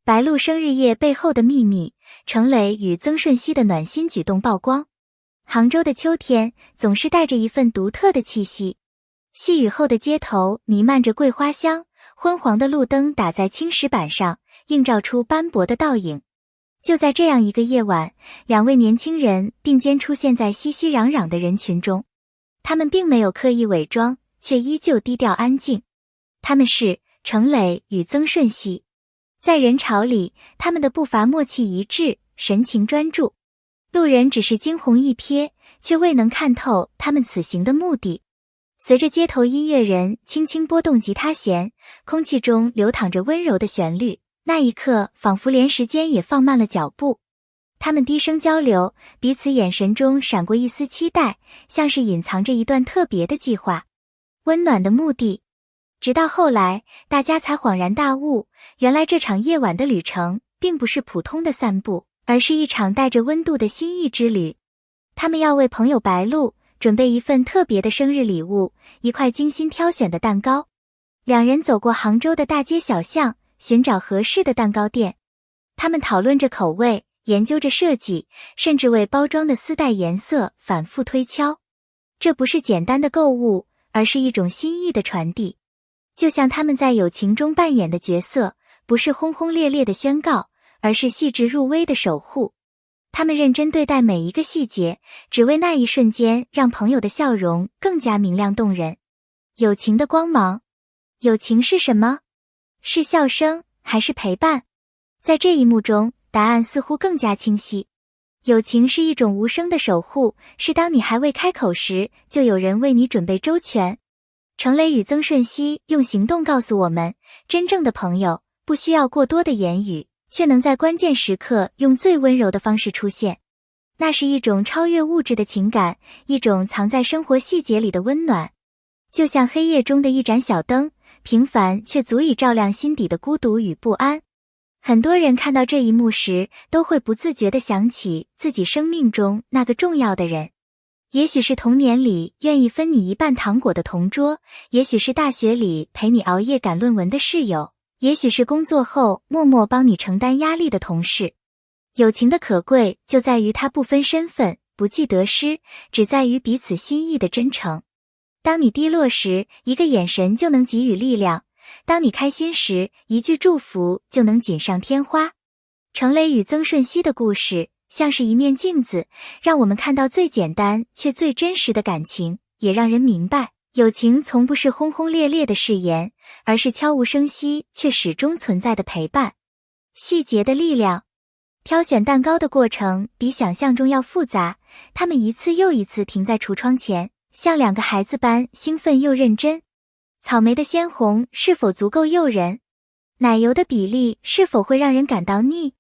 白鹿生日夜背后的秘密，程磊与曾舜晞的暖心举动曝光。杭州的秋天总是带着一份独特的气息，细雨后的街头弥漫着桂花香，昏黄的路灯打在青石板上，映照出斑驳的倒影。就在这样一个夜晚，两位年轻人并肩出现在熙熙攘攘的人群中。他们并没有刻意伪装，却依旧低调安静。他们是程磊与曾舜晞。在人潮里，他们的步伐默契一致，神情专注。路人只是惊鸿一瞥，却未能看透他们此行的目的。随着街头音乐人轻轻拨动吉他弦，空气中流淌着温柔的旋律，那一刻仿佛连时间也放慢了脚步。他们低声交流，彼此眼神中闪过一丝期待，像是隐藏着一段特别的计划。温暖的目的。直到后来，大家才恍然大悟，原来这场夜晚的旅程并不是普通的散步，而是一场带着温度的心意之旅。他们要为朋友白鹿准备一份特别的生日礼物，一块精心挑选的蛋糕。两人走过杭州的大街小巷，寻找合适的蛋糕店。他们讨论着口味，研究着设计，甚至为包装的丝带颜色反复推敲。这不是简单的购物，而是一种心意的传递。就像他们在友情中扮演的角色，不是轰轰烈烈的宣告，而是细致入微的守护。他们认真对待每一个细节，只为那一瞬间让朋友的笑容更加明亮动人。友情的光芒。友情是什么？是笑声，还是陪伴？在这一幕中，答案似乎更加清晰。友情是一种无声的守护，是当你还未开口时，就有人为你准备周全。程磊与曾舜晞用行动告诉我们，真正的朋友不需要过多的言语，却能在关键时刻用最温柔的方式出现。那是一种超越物质的情感，一种藏在生活细节里的温暖。就像黑夜中的一盏小灯，平凡却足以照亮心底的孤独与不安。很多人看到这一幕时，都会不自觉地想起自己生命中那个重要的人。也许是童年里愿意分你一半糖果的同桌，也许是大学里陪你熬夜赶论文的室友，也许是工作后默默帮你承担压力的同事。友情的可贵就在于它不分身份，不计得失，只在于彼此心意的真诚。当你低落时，一个眼神就能给予力量；当你开心时，一句祝福就能锦上添花。程磊与曾舜晞的故事像是一面镜子，让我们看到最简单却最真实的感情，也让人明白，友情从不是轰轰烈烈的誓言，而是悄无声息却始终存在的陪伴。细节的力量。挑选蛋糕的过程比想象中要复杂，他们一次又一次停在橱窗前，像两个孩子般兴奋又认真。草莓的鲜红是否足够诱人？奶油的比例是否会让人感到腻？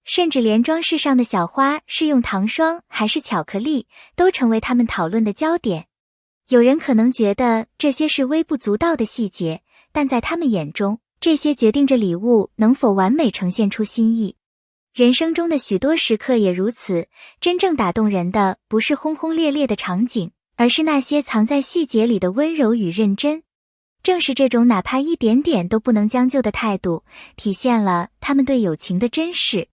甚至连装饰上的小花是用糖霜还是巧克力，都成为他们讨论的焦点。有人可能觉得这些是微不足道的细节，但在他们眼中，这些决定着礼物能否完美呈现出心意。人生中的许多时刻也如此，真正打动人的不是轰轰烈烈的场景，而是那些藏在细节里的温柔与认真。正是这种哪怕一点点都不能将就的态度，体现了他们对友情的珍视。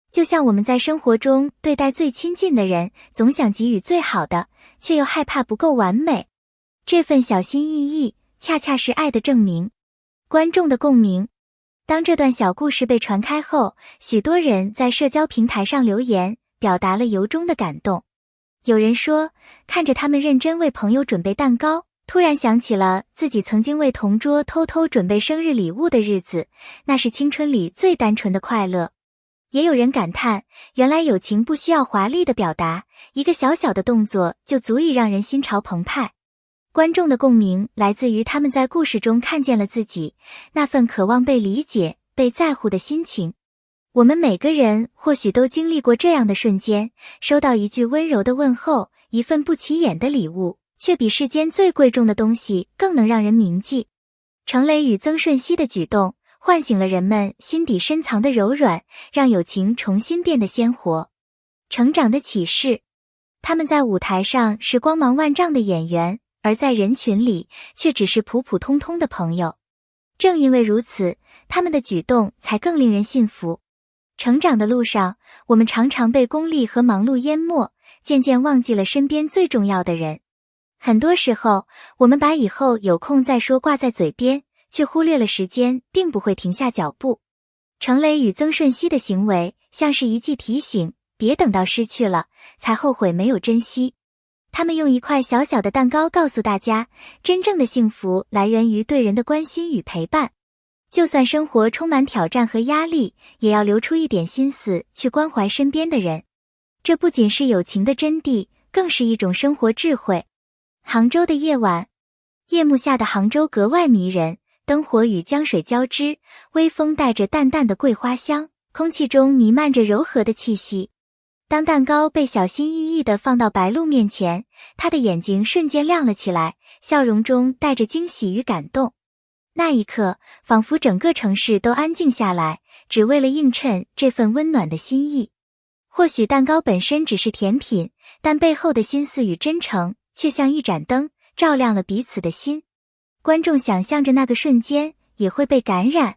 就像我们在生活中对待最亲近的人，总想给予最好的，却又害怕不够完美。这份小心翼翼，恰恰是爱的证明。观众的共鸣。当这段小故事被传开后，许多人在社交平台上留言，表达了由衷的感动。有人说，看着他们认真为朋友准备蛋糕，突然想起了自己曾经为同桌偷偷准备生日礼物的日子，那是青春里最单纯的快乐。也有人感叹，原来友情不需要华丽的表达，一个小小的动作就足以让人心潮澎湃。观众的共鸣来自于他们在故事中看见了自己，那份渴望被理解、被在乎的心情。我们每个人或许都经历过这样的瞬间，收到一句温柔的问候，一份不起眼的礼物，却比世间最贵重的东西更能让人铭记。程磊与曾舜晞的举动唤醒了人们心底深藏的柔软，让友情重新变得鲜活。成长的启示。他们在舞台上是光芒万丈的演员，而在人群里却只是普普通通的朋友。正因为如此，他们的举动才更令人信服。成长的路上，我们常常被功利和忙碌淹没，渐渐忘记了身边最重要的人。很多时候，我们把以后有空再说挂在嘴边，却忽略了时间并不会停下脚步。程磊与曾舜晞的行为像是一记提醒，别等到失去了，才后悔没有珍惜。他们用一块小小的蛋糕告诉大家，真正的幸福来源于对人的关心与陪伴。就算生活充满挑战和压力，也要留出一点心思去关怀身边的人。这不仅是友情的真谛，更是一种生活智慧。杭州的夜晚，夜幕下的杭州格外迷人，灯火与江水交织，微风带着淡淡的桂花香，空气中弥漫着柔和的气息。当蛋糕被小心翼翼地放到白鹿面前，他的眼睛瞬间亮了起来，笑容中带着惊喜与感动。那一刻，仿佛整个城市都安静下来，只为了映衬这份温暖的心意。或许蛋糕本身只是甜品，但背后的心思与真诚却像一盏灯，照亮了彼此的心。观众想象着那个瞬间，也会被感染。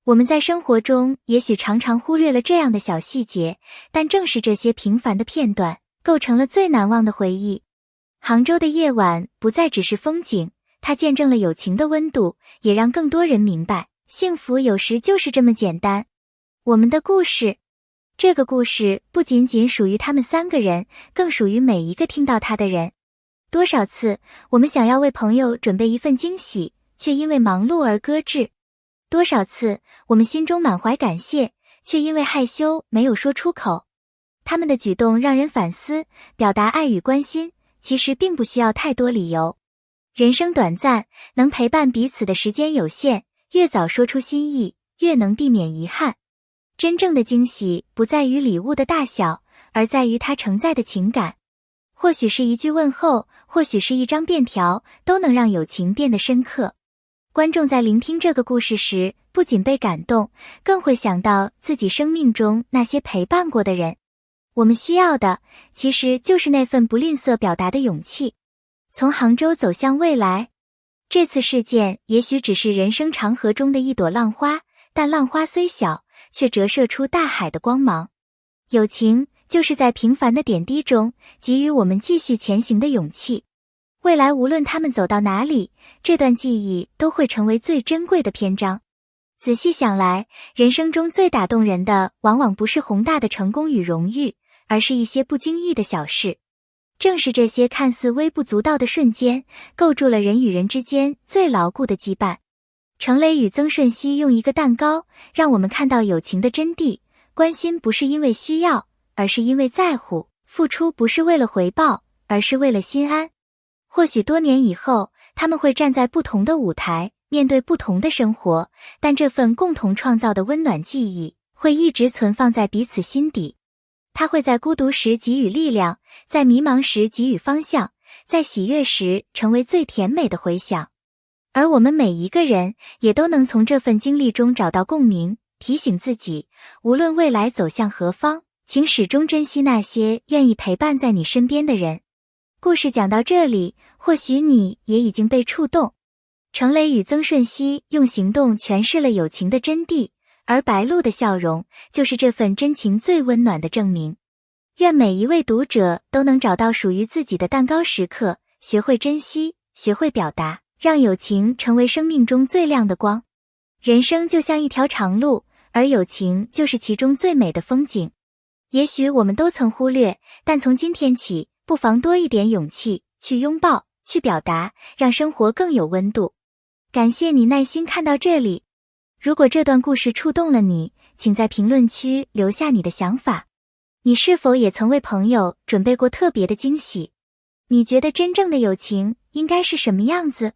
我们在生活中也许常常忽略了这样的小细节，但正是这些平凡的片段，构成了最难忘的回忆。杭州的夜晚不再只是风景，它见证了友情的温度，也让更多人明白，幸福有时就是这么简单。我们的故事，这个故事不仅仅属于他们3个人，更属于每一个听到它的人。多少次，我们想要为朋友准备一份惊喜，却因为忙碌而搁置。多少次，我们心中满怀感谢，却因为害羞没有说出口。他们的举动让人反思，表达爱与关心，其实并不需要太多理由。人生短暂，能陪伴彼此的时间有限，越早说出心意，越能避免遗憾。真正的惊喜不在于礼物的大小，而在于它承载的情感。或许是一句问候，或许是一张便条，都能让友情变得深刻。观众在聆听这个故事时，不仅被感动，更会想到自己生命中那些陪伴过的人。我们需要的，其实就是那份不吝啬表达的勇气。从杭州走向未来，这次事件也许只是人生长河中的一朵浪花，但浪花虽小，却折射出大海的光芒。友情就是在平凡的点滴中，给予我们继续前行的勇气。未来无论他们走到哪里，这段记忆都会成为最珍贵的篇章。仔细想来，人生中最打动人的，往往不是宏大的成功与荣誉，而是一些不经意的小事。正是这些看似微不足道的瞬间，构筑了人与人之间最牢固的羁绊。程磊与曾舜晞用一个蛋糕，让我们看到友情的真谛。关心不是因为需要，而是因为在乎；付出不是为了回报，而是为了心安。或许多年以后，他们会站在不同的舞台，面对不同的生活，但这份共同创造的温暖记忆，会一直存放在彼此心底。它会在孤独时给予力量，在迷茫时给予方向，在喜悦时成为最甜美的回响。而我们每一个人，也都能从这份经历中找到共鸣，提醒自己，无论未来走向何方，请始终珍惜那些愿意陪伴在你身边的人。故事讲到这里，或许你也已经被触动。程磊与曾舜晞用行动诠释了友情的真谛，而白鹿的笑容就是这份真情最温暖的证明。愿每一位读者都能找到属于自己的蛋糕时刻，学会珍惜，学会表达，让友情成为生命中最亮的光。人生就像一条长路，而友情就是其中最美的风景。也许我们都曾忽略，但从今天起，不妨多一点勇气，去拥抱，去表达，让生活更有温度。感谢你耐心看到这里。如果这段故事触动了你，请在评论区留下你的想法。你是否也曾为朋友准备过特别的惊喜？你觉得真正的友情应该是什么样子？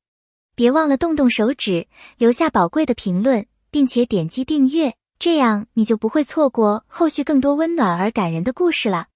别忘了动动手指，留下宝贵的评论，并且点击订阅，这样你就不会错过后续更多温暖而感人的故事了。